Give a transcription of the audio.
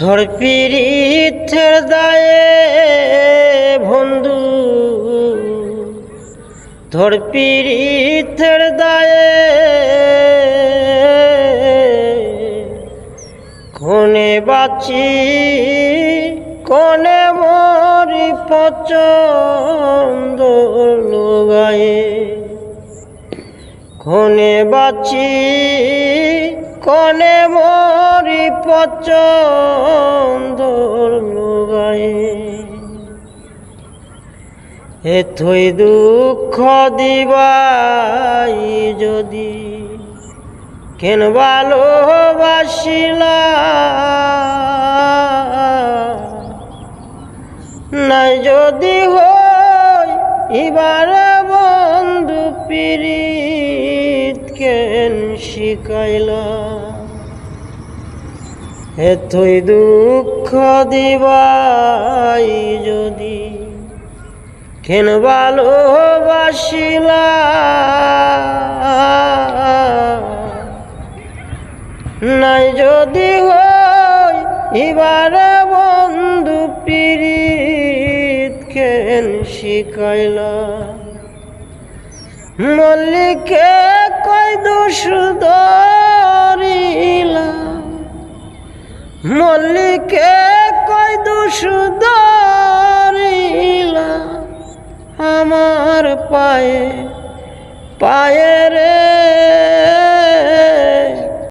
ধর পিরিতের দায়ে বন্ধু, ধর পিরিতের দায়ে কোনে বাঁচি কোনে মরি পছন্দ লুগায়ে, কোনে বাঁচি কোনে মরি পছন্দ লুগায়ে। এতই দুঃখ দিবাই যদি কেন ভালোবাসিলা, নাই যদি হই এবারে বন্ধু পিরিত কেন শিখাইলা। এতই দুঃখ দিবাই যদি কেন ভালোবাসিলা, নাই যদি হই এবারে বন্ধু পিরিত কেন শিখাইলা। মল্লিকে কই দোষ ধরিলা, মল্লিকে কই দোষ ধরিলা, আমার পায়ে পায়ে রে